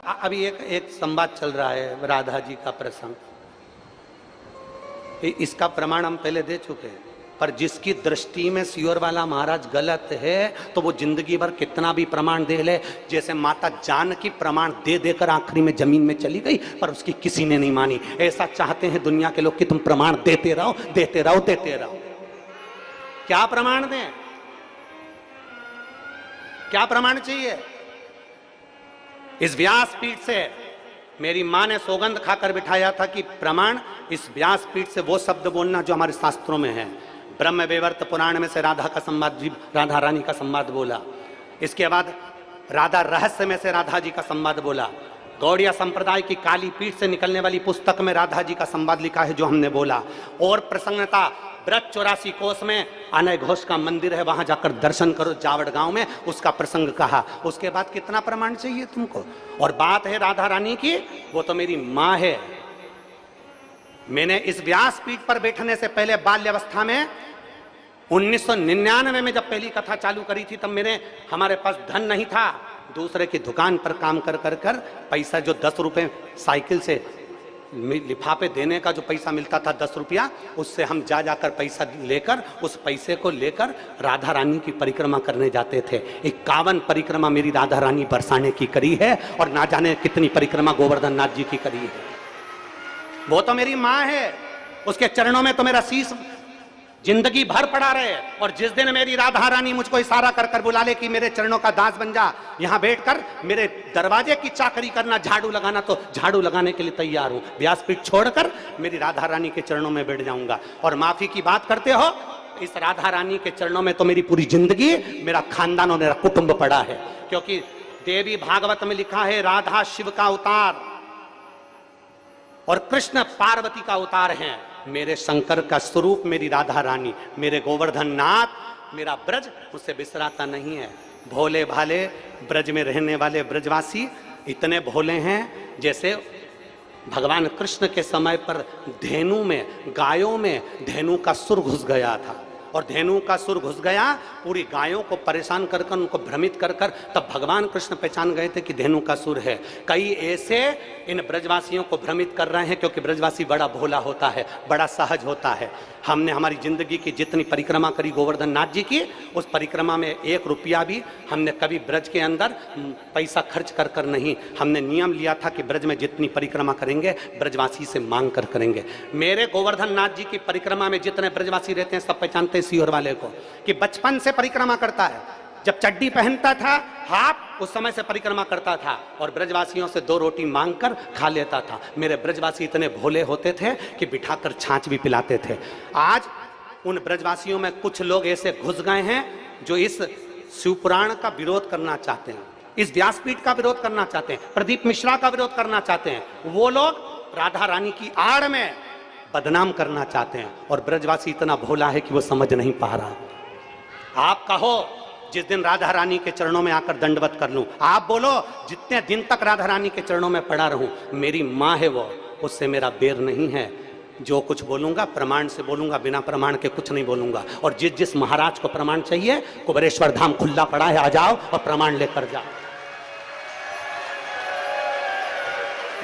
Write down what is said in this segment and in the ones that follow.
अभी एक संवाद चल रहा है राधा जी का प्रसंग, इसका प्रमाण हम पहले दे चुके हैं। पर जिसकी दृष्टि में सियोर वाला महाराज गलत है तो वो जिंदगी भर कितना भी प्रमाण दे ले, जैसे माता जानकी प्रमाण दे देकर आखिरी में जमीन में चली गई पर उसकी किसी ने नहीं मानी। ऐसा चाहते हैं दुनिया के लोग कि तुम प्रमाण देते रहो देते रहो देते रहो। क्या प्रमाण दें, क्या प्रमाण चाहिए? इस व्यासपीठ से मेरी मां ने सौगंध खाकर बिठाया था कि प्रमाण इस व्यासपीठ से वो शब्द बोलना जो हमारे शास्त्रों में है। ब्रह्म वैवर्त पुराण में से राधा का संवाद, राधा रानी का संवाद बोला। इसके बाद राधा रहस्य में से राधा जी का संवाद बोला। गौड़िया संप्रदाय की काली पीठ से निकलने वाली पुस्तक में राधा जी का संवाद लिखा है जो हमने बोला। और प्रसन्नता ब्रज 84 कोस में अनय घोष का मंदिर है, वहां जाकर दर्शन करो जावड़ गांव में, उसका प्रसंग कहा। उसके बाद कितना प्रमाण चाहिए तुमको? और बात है राधा रानी की, वो तो मेरी मां है। मैंने इस व्यासपीठ पर बैठने से पहले बाल्यावस्था में 1999 में जब पहली कथा चालू करी थी, तब हमारे पास धन नहीं था। दूसरे की दुकान पर काम कर कर कर पैसा, जो 10 रुपए साइकिल से लिफाफे देने का जो पैसा मिलता था 10 रुपया, उससे हम जा जाकर पैसा लेकर, उस पैसे को लेकर राधा रानी की परिक्रमा करने जाते थे। 51 परिक्रमा मेरी राधा रानी बरसाने की करी है और ना जाने कितनी परिक्रमा गोवर्धन नाथ जी की करी है। वो तो मेरी माँ है, उसके चरणों में तो मेरा शीश जिंदगी भर पड़ा रहे। और जिस दिन मेरी राधा रानी मुझको इशारा कर कर बुला ले कि मेरे चरणों का दास बन जा, यहां बैठकर मेरे दरवाजे की चाकरी करना, झाड़ू लगाना, तो झाड़ू लगाने के लिए तैयार हूं। व्यासपीठ छोड़कर मेरी राधा रानी के चरणों में बैठ जाऊंगा। और माफी की बात करते हो, इस राधा रानी के चरणों में तो मेरी पूरी जिंदगी, मेरा खानदान और मेरा कुटुंब पड़ा है। क्योंकि देवी भागवत में लिखा है राधा शिव का अवतार और कृष्ण पार्वती का अवतार है। मेरे शंकर का स्वरूप मेरी राधा रानी, मेरे गोवर्धन नाथ, मेरा ब्रज उससे बिसराता नहीं है। भोले भाले ब्रज में रहने वाले ब्रजवासी इतने भोले हैं जैसे भगवान कृष्ण के समय पर धेनु में, गायों में धेनु का सुर घुस गया था। और धेनु का सुर घुस गया, पूरी गायों को परेशान कर कर, उनको भ्रमित कर कर, तब भगवान कृष्ण पहचान गए थे कि धेनु का सुर है। कई ऐसे इन ब्रजवासियों को भ्रमित कर रहे हैं क्योंकि ब्रजवासी बड़ा भोला होता है, बड़ा सहज होता है। हमने हमारी जिंदगी की जितनी परिक्रमा करी गोवर्धन नाथ जी की, उस परिक्रमा में 1 रुपया भी हमने कभी ब्रज के अंदर पैसा खर्च कर कर नहीं। हमने नियम लिया था कि ब्रज में जितनी परिक्रमा करेंगे ब्रजवासी से मांग कर करेंगे। मेरे गोवर्धन नाथ जी की परिक्रमा में जितने ब्रजवासी रहते हैं सब पहचानते हैं सियोर वाले को कि बचपन से परिक्रमा करता है। जब चड्डी पहनता था हाफ, उस समय से परिक्रमा करता था और ब्रजवासियों से 2 रोटी मांगकर खा लेता था। मेरे ब्रजवासी इतने भोले होते थे कि बिठाकर छाछ भी पिलाते थे। आज उन ब्रजवासियों में कुछ लोग ऐसे घुस गए हैं जो इस शिवपुराण का विरोध करना चाहते हैं, इस व्यासपीठ का विरोध करना चाहते हैं, प्रदीप मिश्रा का विरोध करना चाहते हैं। वो लोग राधा रानी की आड़ में बदनाम करना चाहते हैं और ब्रजवासी इतना भोला है कि वो समझ नहीं पा रहा। आप कहो जिस दिन राधा रानी के चरणों में आकर दंडवत कर लूं, आप बोलो जितने दिन तक राधा रानी के चरणों में पड़ा रहूं, मेरी माँ है वो, उससे मेरा बैर नहीं है। जो कुछ बोलूंगा प्रमाण से बोलूंगा, बिना प्रमाण के कुछ नहीं बोलूंगा। और जिस जिस महाराज को प्रमाण चाहिए, कुबेरेश्वर धाम खुला पड़ा है, आ जाओ और प्रमाण लेकर जाओ।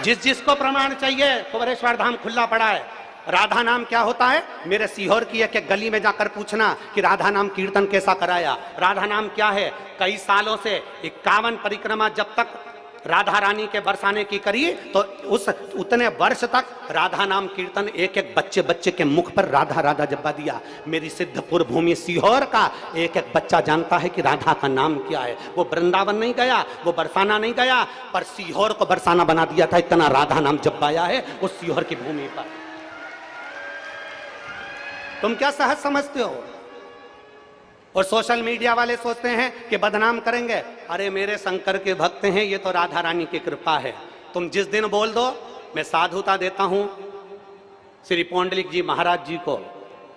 जिस जिसको प्रमाण चाहिए, कुबेरेश्वर धाम खुला पड़ा है। राधा नाम क्या होता है? मेरे सीहोर की एक गली में जाकर पूछना कि राधा नाम कीर्तन कैसा कराया। राधा नाम क्या है? कई सालों से 51 परिक्रमा जब तक राधा रानी के बरसाने की करी, तो उतने वर्ष तक राधा नाम कीर्तन एक एक बच्चे बच्चे के मुख पर राधा राधा जब्बा दिया। मेरी सिद्धपुर भूमि सीहोर का एक एक बच्चा जानता है कि राधा का नाम क्या है। वो वृंदावन नहीं गया, वो बरसाना नहीं गया, पर सीहोर को बरसाना बना दिया था। इतना राधा नाम जब्बाया है उस सीहोर की भूमि पर। तुम क्या सहज समझते हो? और सोशल मीडिया वाले सोचते हैं कि बदनाम करेंगे। अरे मेरे शंकर के भक्त हैं, ये तो राधा रानी की कृपा है। तुम जिस दिन बोल दो, मैं साधुता देता हूं श्री पौंडलिक जी महाराज जी को,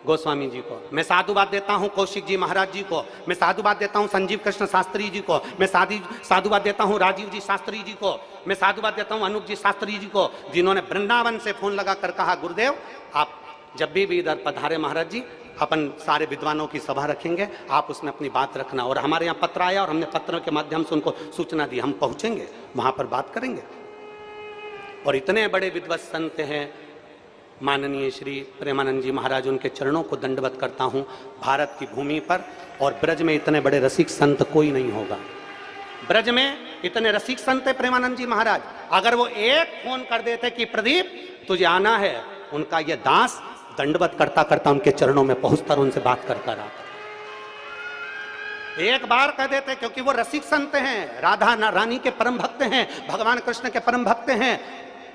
गोस्वामी जी को, मैं साधुवाद देता हूं कौशिक जी महाराज जी को, मैं साधुवाद देता हूं संजीव कृष्ण शास्त्री जी को, मैं साधुवाद देता हूं राजीव जी शास्त्री जी को, मैं साधुवाद देता हूं अनूप जी शास्त्री जी को, जिन्होंने वृंदावन से फोन लगाकर कहा गुरुदेव आप जब भी इधर पधारे महाराज जी, अपन सारे विद्वानों की सभा रखेंगे, आप उसमें अपनी बात रखना। और हमारे यहाँ पत्र आया और हमने पत्रों के माध्यम से उनको सूचना दी, हम पहुंचेंगे वहां पर बात करेंगे। और इतने बड़े विद्वत संत हैं माननीय श्री प्रेमानंद जी महाराज, उनके चरणों को दंडवत करता हूं। भारत की भूमि पर और ब्रज में इतने बड़े रसिक संत कोई नहीं होगा। ब्रज में इतने रसिक संत है प्रेमानंद जी महाराज, अगर वो एक फोन कर देते कि प्रदीप तुझे आना है, उनका ये दास दंडवत करता करता उनके चरणों में पहुंचता और उनसे बात करता रहा। एक बार कह देते, क्योंकि वो रसिक संत हैं, राधा रानी के परम भक्त हैं, भगवान कृष्ण के परम भक्त हैं।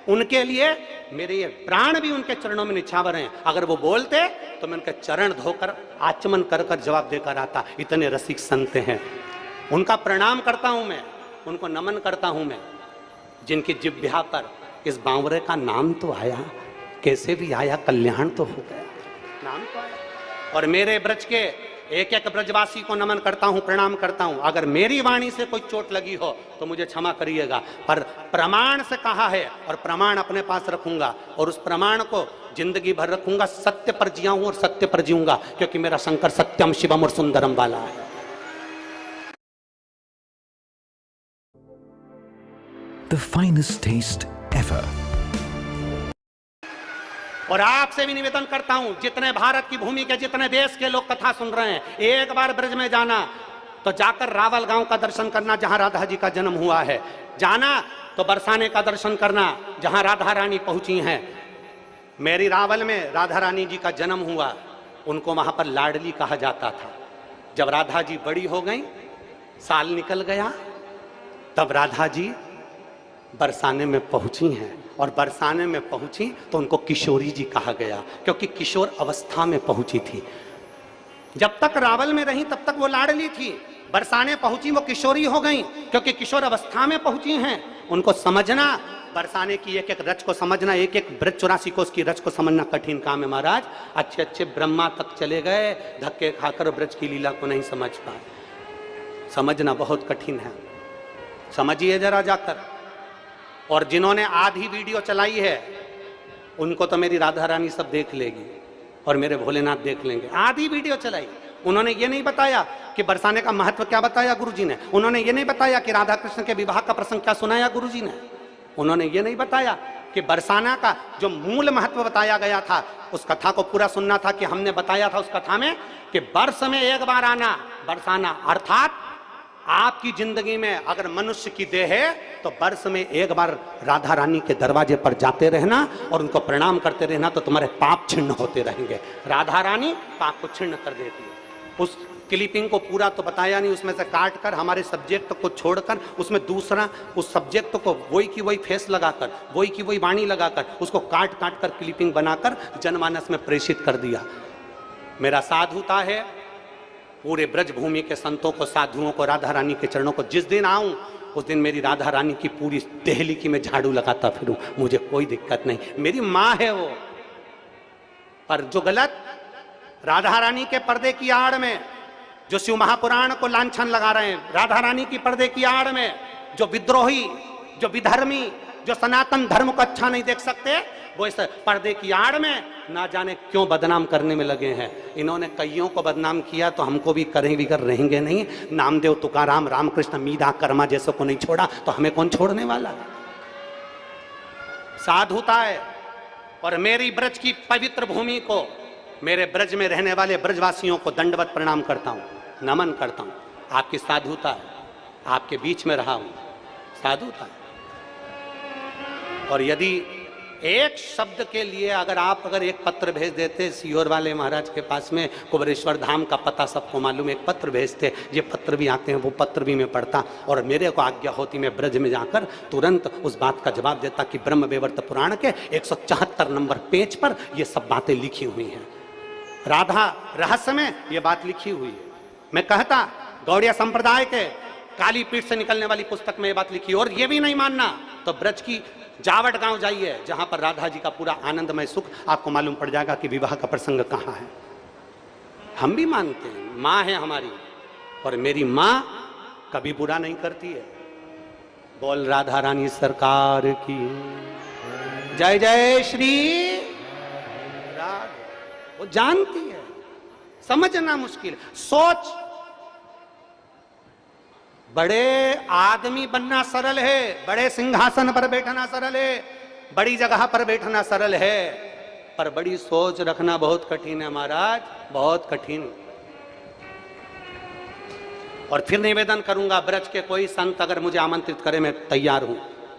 उनके लिए मेरे ये प्राण भी उनके चरणों में निछावर हैं। अगर वो बोलते तो मैं उनके चरण धोकर आचमन कर कर जवाब देकर आता। इतने रसिक संत हैं, उनका प्रणाम करता हूं मैं, उनको नमन करता हूं मैं, जिनकी जिह्वा पर इस बावरे का नाम तो आया, कैसे भी आया, कल्याण तो हो गया, नाम तो आया। और मेरे ब्रज के एक एक ब्रजवासी को नमन करता हूं, प्रणाम करता हूं। अगर मेरी वाणी से कोई चोट लगी हो तो मुझे क्षमा करिएगा, पर प्रमाण से कहा है और प्रमाण अपने पास रखूंगा और उस प्रमाण को जिंदगी भर रखूंगा। सत्य पर जिया हूं और सत्य पर जीऊंगा, क्योंकि मेरा शंकर सत्यम शिवम और सुंदरम वाला है। The finest taste ever. और आपसे भी निवेदन करता हूं, जितने भारत की भूमि के जितने देश के लोग कथा सुन रहे हैं, एक बार ब्रज में जाना तो जाकर रावल गांव का दर्शन करना, जहां राधा जी का जन्म हुआ है। जाना तो बरसाने का दर्शन करना, जहां राधा रानी पहुंची हैं। मेरी रावल में राधा रानी जी का जन्म हुआ, उनको वहां पर लाडली कहा जाता था। जब राधा जी बड़ी हो गई, साल निकल गया, तब राधा जी बरसाने में पहुंची हैं। और बरसाने में पहुंची तो उनको किशोरी जी कहा गया, क्योंकि किशोर अवस्था में पहुंची थी। जब तक रावल में रही तब तक वो लाडली थी, बरसाने पहुंची वो किशोरी हो गई, क्योंकि किशोर अवस्था में पहुंची हैं। उनको समझना, बरसाने की एक एक रच को समझना, एक एक ब्रज 84 को उसकी रच को समझना कठिन काम है महाराज। अच्छे अच्छे ब्रह्मा तक चले गए, धक्के खाकर ब्रज की लीला को नहीं समझ पाए। समझना बहुत कठिन है, समझिए जरा जाकर। और जिन्होंने आधी वीडियो चलाई है उनको तो मेरी राधा रानी सब देख लेगी और मेरे भोलेनाथ देख लेंगे। आधी वीडियो चलाई, उन्होंने ये नहीं बताया कि बरसाने का महत्व क्या बताया गुरुजी ने, उन्होंने ये नहीं बताया कि राधा कृष्ण के विवाह का प्रसंग क्या सुनाया गुरुजी ने, उन्होंने ये नहीं बताया कि बरसाना का जो मूल महत्व बताया गया था, उस कथा को पूरा सुनना था। कि हमने बताया था उस कथा में कि वर्ष में एक बार आना बरसाना, अर्थात आपकी जिंदगी में अगर मनुष्य की देह है तो वर्ष में एक बार राधा रानी के दरवाजे पर जाते रहना और उनको प्रणाम करते रहना, तो तुम्हारे पाप छिन्न होते रहेंगे। राधा रानी पाप को छिन्न कर देती है। उस क्लिपिंग को पूरा तो बताया नहीं, उसमें से काट कर हमारे सब्जेक्ट को छोड़कर उसमें दूसरा उस सब्जेक्ट को वही की वही फेस लगाकर, वही की वही वाणी लगाकर, उसको काट काट कर क्लिपिंग बनाकर जनमानस में प्रेषित कर दिया। मेरा साधुता है पूरे ब्रज भूमि के संतों को, साधुओं को, राधा रानी के चरणों को, जिस दिन आऊं उस दिन मेरी राधा रानी की पूरी देहली की मैं झाड़ू लगाता फिरूं, मुझे कोई दिक्कत नहीं। मेरी माँ है वो। पर जो गलत राधा रानी के पर्दे की आड़ में जो शिव महापुराण को लांछन लगा रहे हैं, राधा रानी की पर्दे की आड़ में जो विद्रोही, जो विधर्मी, जो सनातन धर्म को अच्छा नहीं देख सकते, वो इस पर्दे की आड़ में ना जाने क्यों बदनाम करने में लगे हैं। इन्होंने कईयों को बदनाम किया तो हमको भी करें भी कर रहेंगे नहीं। नामदेव, तुकाराम, रामकृष्ण, मीरा, कर्मा जैसे को नहीं छोड़ा तो हमें कौन छोड़ने वाला। साधुता है। और मेरी ब्रज की पवित्र भूमि को, मेरे ब्रज में रहने वाले ब्रजवासियों को दंडवत प्रणाम करता हूं, नमन करता हूं। आपकी साधुता है, आपके बीच में रहा हूं, साधुता है। और यदि एक शब्द के लिए अगर एक पत्र भेज देते सीहोर वाले महाराज के पास में, कुबरेश्वर धाम का पता सबको मालूम, एक पत्र भेजते, ये पत्र भी आते हैं, वो पत्र भी मैं पढ़ता और मेरे को आज्ञा होती मैं ब्रज में जाकर तुरंत उस बात का जवाब देता कि ब्रह्म वैवर्त पुराण के 174 नंबर पेज पर ये सब बातें लिखी हुई हैं। राधा रहस्य में ये बात लिखी हुई है। मैं कहता गौड़िया संप्रदाय के काली पीठ से निकलने वाली पुस्तक में ये बात लिखी। और ये भी नहीं मानना तो ब्रज की जावट गांव जाइए, जहां पर राधा जी का पूरा आनंदमय सुख आपको मालूम पड़ जाएगा कि विवाह का प्रसंग कहां है। हम भी मानते हैं, माँ है हमारी, और मेरी माँ कभी बुरा नहीं करती है। बोल राधा रानी सरकार की जय। जय श्री राधा। वो जानती है समझना मुश्किल। सोच, बड़े आदमी बनना सरल है, बड़े सिंहासन पर बैठना सरल है, बड़ी जगह पर बैठना सरल है, पर बड़ी सोच रखना बहुत कठिन है महाराज, बहुत कठिन। और फिर निवेदन करूंगा, ब्रज के कोई संत अगर मुझे आमंत्रित करे मैं तैयार हूं,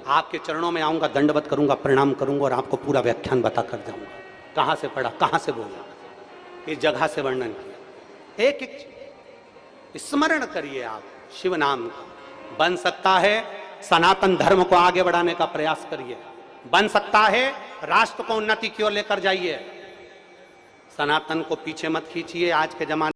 आपके चरणों में आऊंगा, दंडवत करूंगा, प्रणाम करूंगा और आपको पूरा व्याख्यान बता कर जाऊंगा, कहां से पढ़ा, कहां से बोला, इस जगह से वर्णन किया। एक एक स्मरण करिए आप शिव नाम का। बन सकता है सनातन धर्म को आगे बढ़ाने का प्रयास करिए, बन सकता है राष्ट्र को उन्नति की ओर लेकर जाइए, सनातन को पीछे मत खींचिए। आज के जमाने